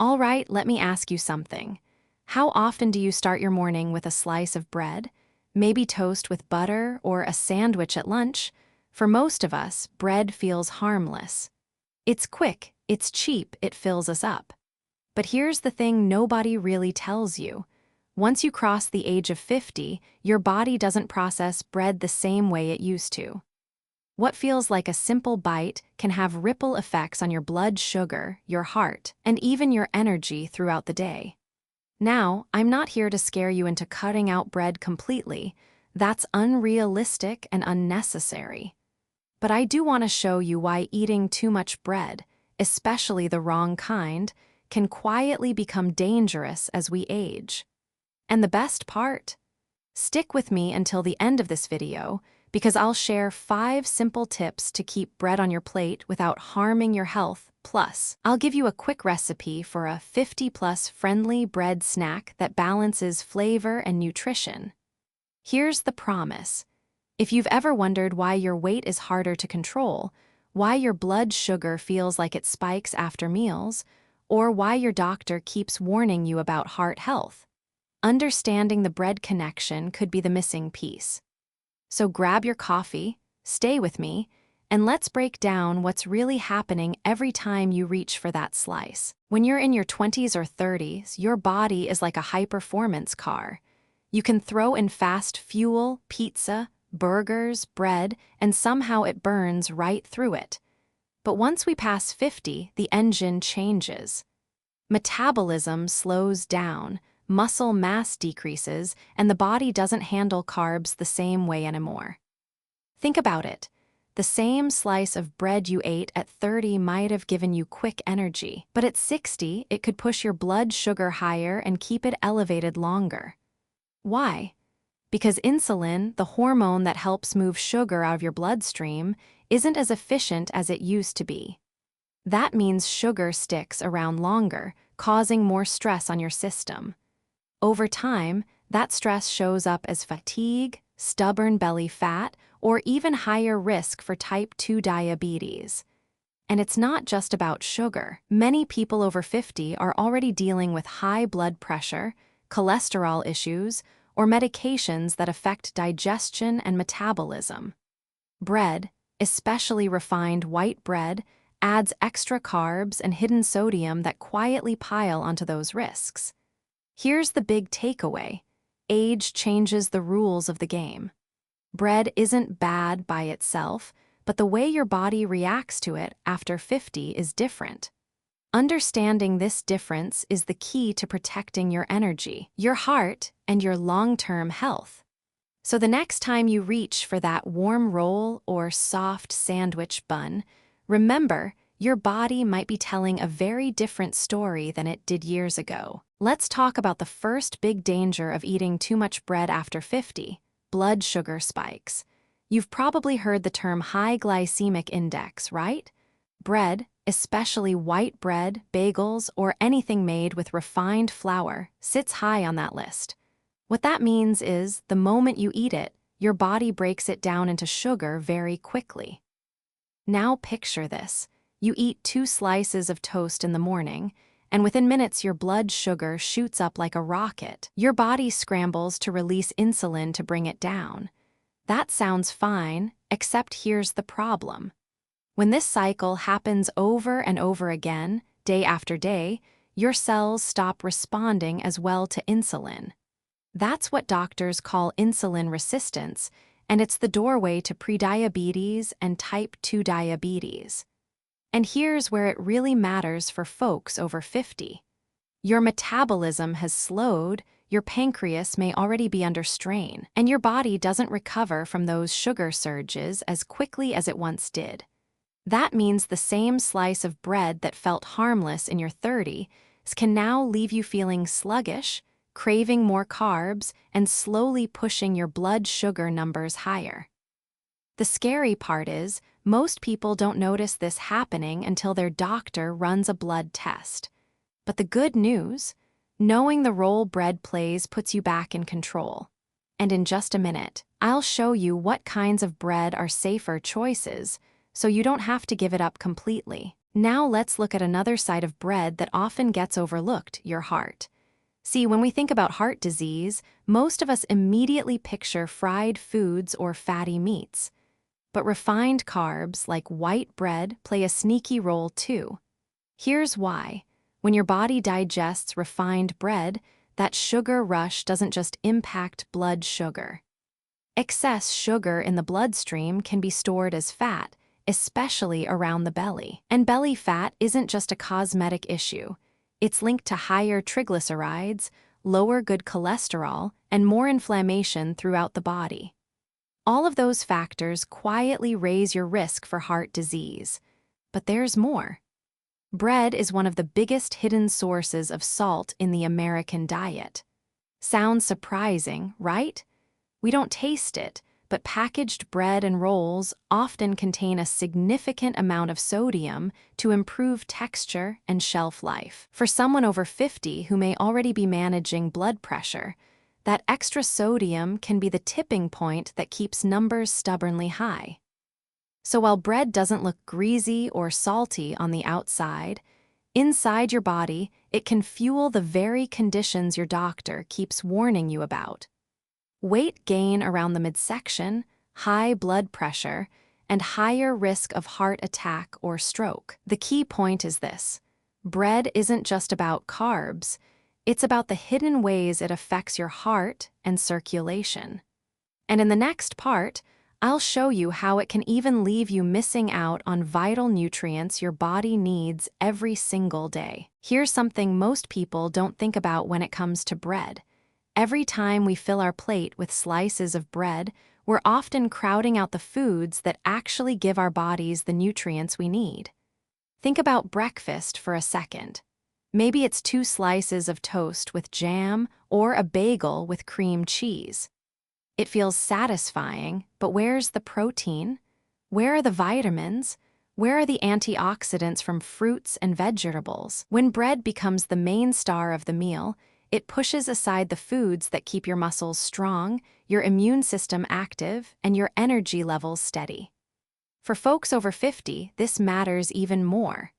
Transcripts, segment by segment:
All right, let me ask you something. How often do you start your morning with a slice of bread? Maybe toast with butter or a sandwich at lunch? For most of us, bread feels harmless. It's quick, it's cheap, it fills us up. But here's the thing nobody really tells you. Once you cross the age of 50, your body doesn't process bread the same way it used to. What feels like a simple bite can have ripple effects on your blood sugar, your heart, and even your energy throughout the day. Now, I'm not here to scare you into cutting out bread completely. That's unrealistic and unnecessary. But I do want to show you why eating too much bread, especially the wrong kind, can quietly become dangerous as we age. And the best part? Stick with me until the end of this video, because I'll share 5 simple tips to keep bread on your plate without harming your health. Plus, I'll give you a quick recipe for a 50-plus friendly bread snack that balances flavor and nutrition. Here's the promise. If you've ever wondered why your weight is harder to control, why your blood sugar feels like it spikes after meals, or why your doctor keeps warning you about heart health, understanding the bread connection could be the missing piece. So grab your coffee, stay with me, and let's break down what's really happening every time you reach for that slice. When you're in your 20s or 30s, your body is like a high-performance car. You can throw in fast fuel, pizza, burgers, bread, and somehow it burns right through it. But once we pass 50, the engine changes. Metabolism slows down, muscle mass decreases, and the body doesn't handle carbs the same way anymore. Think about it. The same slice of bread you ate at 30 might have given you quick energy, but at 60, it could push your blood sugar higher and keep it elevated longer. Why? Because insulin, the hormone that helps move sugar out of your bloodstream, isn't as efficient as it used to be. That means sugar sticks around longer, causing more stress on your system. Over time, that stress shows up as fatigue, stubborn belly fat, or even higher risk for type 2 diabetes. And it's not just about sugar. Many people over 50 are already dealing with high blood pressure, cholesterol issues, or medications that affect digestion and metabolism. Bread, especially refined white bread, adds extra carbs and hidden sodium that quietly pile onto those risks. Here's the big takeaway. Age changes the rules of the game. Bread isn't bad by itself, but the way your body reacts to it after 50 is different. Understanding this difference is the key to protecting your energy, your heart, and your long-term health. So the next time you reach for that warm roll or soft sandwich bun, remember, your body might be telling a very different story than it did years ago. Let's talk about the first big danger of eating too much bread after 50, blood sugar spikes. You've probably heard the term high glycemic index, right? Bread, especially white bread, bagels, or anything made with refined flour, sits high on that list. What that means is, the moment you eat it, your body breaks it down into sugar very quickly. Now picture this. You eat 2 slices of toast in the morning, and within minutes your blood sugar shoots up like a rocket. Your body scrambles to release insulin to bring it down. That sounds fine, except here's the problem. When this cycle happens over and over again, day after day, your cells stop responding as well to insulin. That's what doctors call insulin resistance, and it's the doorway to prediabetes and type 2 diabetes. And here's where it really matters for folks over 50. Your metabolism has slowed, your pancreas may already be under strain, and your body doesn't recover from those sugar surges as quickly as it once did. That means the same slice of bread that felt harmless in your 30s can now leave you feeling sluggish, craving more carbs, and slowly pushing your blood sugar numbers higher. The scary part is, most people don't notice this happening until their doctor runs a blood test. But the good news? Knowing the role bread plays puts you back in control. And in just a minute, I'll show you what kinds of bread are safer choices, so you don't have to give it up completely. Now let's look at another side of bread that often gets overlooked, your heart. See, when we think about heart disease, most of us immediately picture fried foods or fatty meats. But refined carbs, like white bread, play a sneaky role too. Here's why. When your body digests refined bread, that sugar rush doesn't just impact blood sugar. Excess sugar in the bloodstream can be stored as fat, especially around the belly. And belly fat isn't just a cosmetic issue. It's linked to higher triglycerides, lower good cholesterol, and more inflammation throughout the body. All of those factors quietly raise your risk for heart disease. But there's more. Bread is one of the biggest hidden sources of salt in the American diet. Sounds surprising, right? We don't taste it, but packaged bread and rolls often contain a significant amount of sodium to improve texture and shelf life. For someone over 50 who may already be managing blood pressure, that extra sodium can be the tipping point that keeps numbers stubbornly high. So while bread doesn't look greasy or salty on the outside, inside your body, it can fuel the very conditions your doctor keeps warning you about. Weight gain around the midsection, high blood pressure, and higher risk of heart attack or stroke. The key point is this: bread isn't just about carbs, it's about the hidden ways it affects your heart and circulation. And in the next part, I'll show you how it can even leave you missing out on vital nutrients your body needs every single day. Here's something most people don't think about when it comes to bread. Every time we fill our plate with slices of bread, we're often crowding out the foods that actually give our bodies the nutrients we need. Think about breakfast for a second. Maybe it's 2 slices of toast with jam or a bagel with cream cheese. It feels satisfying, but where's the protein? Where are the vitamins? Where are the antioxidants from fruits and vegetables? When bread becomes the main star of the meal, it pushes aside the foods that keep your muscles strong, your immune system active, and your energy levels steady. For folks over 50, this matters even more.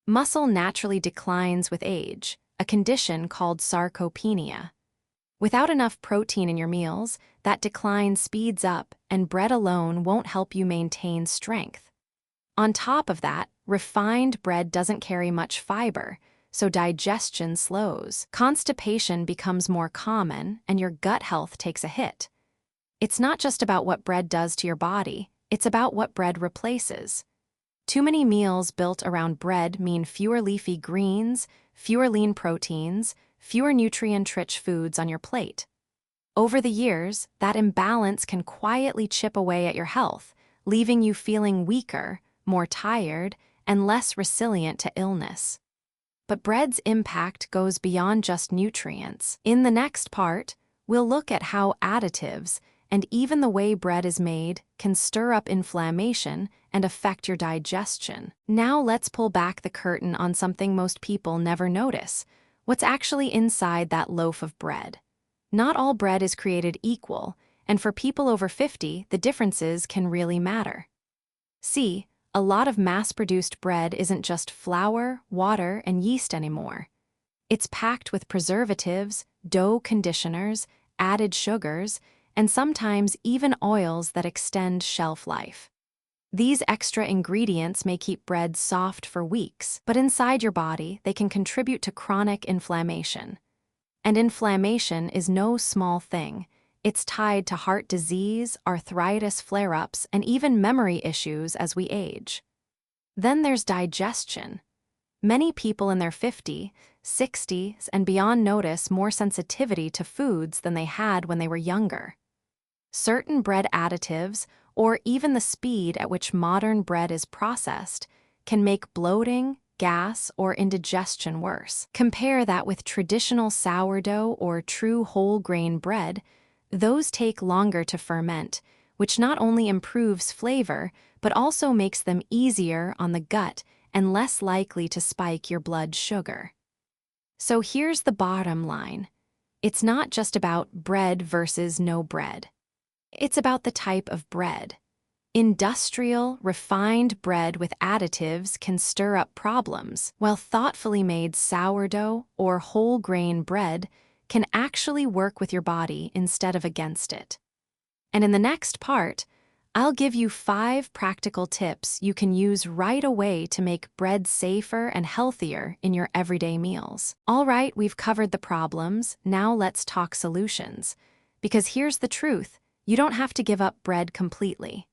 Muscle naturally declines with age, a condition called sarcopenia. Without enough protein in your meals, that decline speeds up, and bread alone won't help you maintain strength. On top of that, refined bread doesn't carry much fiber, so digestion slows. Constipation becomes more common, and your gut health takes a hit. It's not just about what bread does to your body, it's about what bread replaces. Too many meals built around bread mean fewer leafy greens, fewer lean proteins, fewer nutrient-rich foods on your plate. Over the years, that imbalance can quietly chip away at your health, leaving you feeling weaker, more tired, and less resilient to illness. But bread's impact goes beyond just nutrients. In the next part, we'll look at how additives, and even the way bread is made, can stir up inflammation and affect your digestion. Now let's pull back the curtain on something most people never notice: what's actually inside that loaf of bread. Not all bread is created equal, and for people over 50, the differences can really matter. See, a lot of mass-produced bread isn't just flour, water, and yeast anymore. It's packed with preservatives, dough conditioners, added sugars, and sometimes even oils that extend shelf life. These extra ingredients may keep bread soft for weeks, but inside your body, they can contribute to chronic inflammation. And inflammation is no small thing. It's tied to heart disease, arthritis flare-ups, and even memory issues as we age. Then there's digestion. Many people in their 50s, 60s, and beyond notice more sensitivity to foods than they had when they were younger. Certain bread additives, or even the speed at which modern bread is processed, can make bloating, gas, or indigestion worse. Compare that with traditional sourdough or true whole grain bread. Those take longer to ferment, which not only improves flavor, but also makes them easier on the gut and less likely to spike your blood sugar. So here's the bottom line. It's not just about bread versus no bread. It's about the type of bread. Industrial, refined bread with additives can stir up problems, while thoughtfully made sourdough or whole grain bread can actually work with your body instead of against it. And in the next part, I'll give you 5 practical tips you can use right away to make bread safer and healthier in your everyday meals. All right, we've covered the problems, now let's talk solutions. Because here's the truth, you don't have to give up bread completely.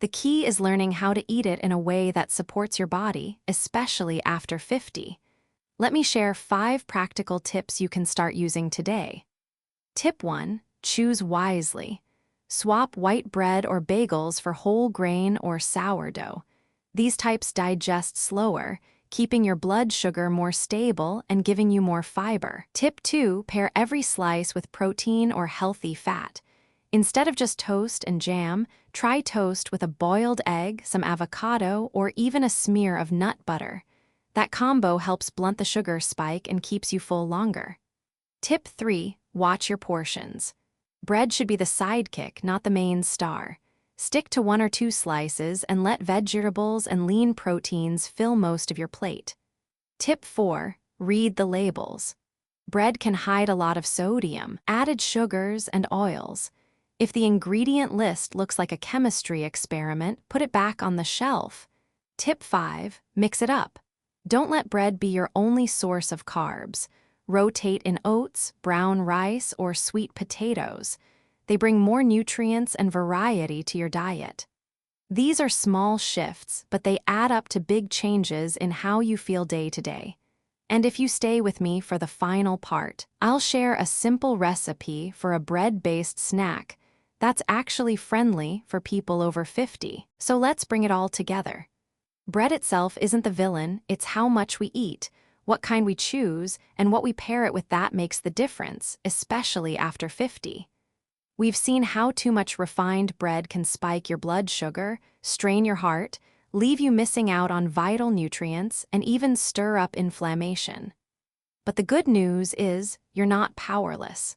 The key is learning how to eat it in a way that supports your body, especially after 50. Let me share 5 practical tips you can start using today. Tip 1. Choose wisely. Swap white bread or bagels for whole grain or sourdough. These types digest slower, keeping your blood sugar more stable and giving you more fiber. Tip 2. Pair every slice with protein or healthy fat. Instead of just toast and jam, try toast with a boiled egg, some avocado, or even a smear of nut butter. That combo helps blunt the sugar spike and keeps you full longer. Tip 3. Watch your portions. Bread should be the sidekick, not the main star. Stick to 1 or 2 slices and let vegetables and lean proteins fill most of your plate. Tip 4. Read the labels. Bread can hide a lot of sodium, added sugars, and oils. If the ingredient list looks like a chemistry experiment, put it back on the shelf. Tip 5. Mix it up. Don't let bread be your only source of carbs. Rotate in oats, brown rice, or sweet potatoes. They bring more nutrients and variety to your diet. These are small shifts, but they add up to big changes in how you feel day to day. And if you stay with me for the final part, I'll share a simple recipe for a bread-based snack that's actually friendly for people over 50. So let's bring it all together. Bread itself isn't the villain, it's how much we eat, what kind we choose, and what we pair it with that makes the difference, especially after 50. We've seen how too much refined bread can spike your blood sugar, strain your heart, leave you missing out on vital nutrients, and even stir up inflammation. But the good news is, you're not powerless.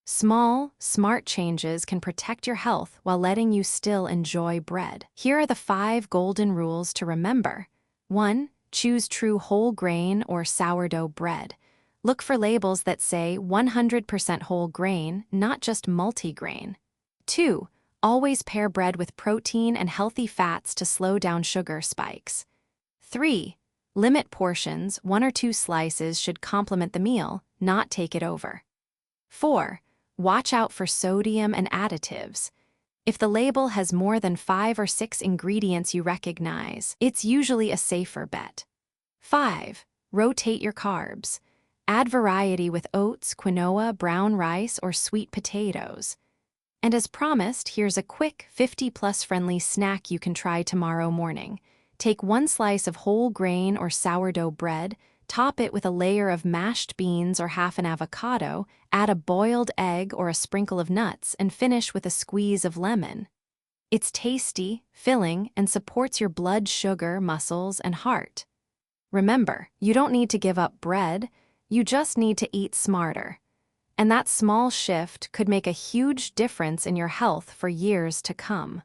Small, smart changes can protect your health while letting you still enjoy bread. Here are the 5 golden rules to remember. 1. Choose true whole grain or sourdough bread. Look for labels that say 100% whole grain, not just multigrain. 2. Always pair bread with protein and healthy fats to slow down sugar spikes. 3. Limit portions, 1 or 2 slices should complement the meal, not take it over. 4. Watch out for sodium and additives. If the label has more than 5 or 6 ingredients you recognize, it's usually a safer bet. 5. Rotate your carbs. Add variety with oats, quinoa, brown rice, or sweet potatoes. And as promised, here's a quick 50-plus friendly snack you can try tomorrow morning. Take 1 slice of whole grain or sourdough bread, top it with a layer of mashed beans or half an avocado, add a boiled egg or a sprinkle of nuts, and finish with a squeeze of lemon. It's tasty, filling, and supports your blood sugar, muscles, and heart. Remember, you don't need to give up bread, you just need to eat smarter. And that small shift could make a huge difference in your health for years to come.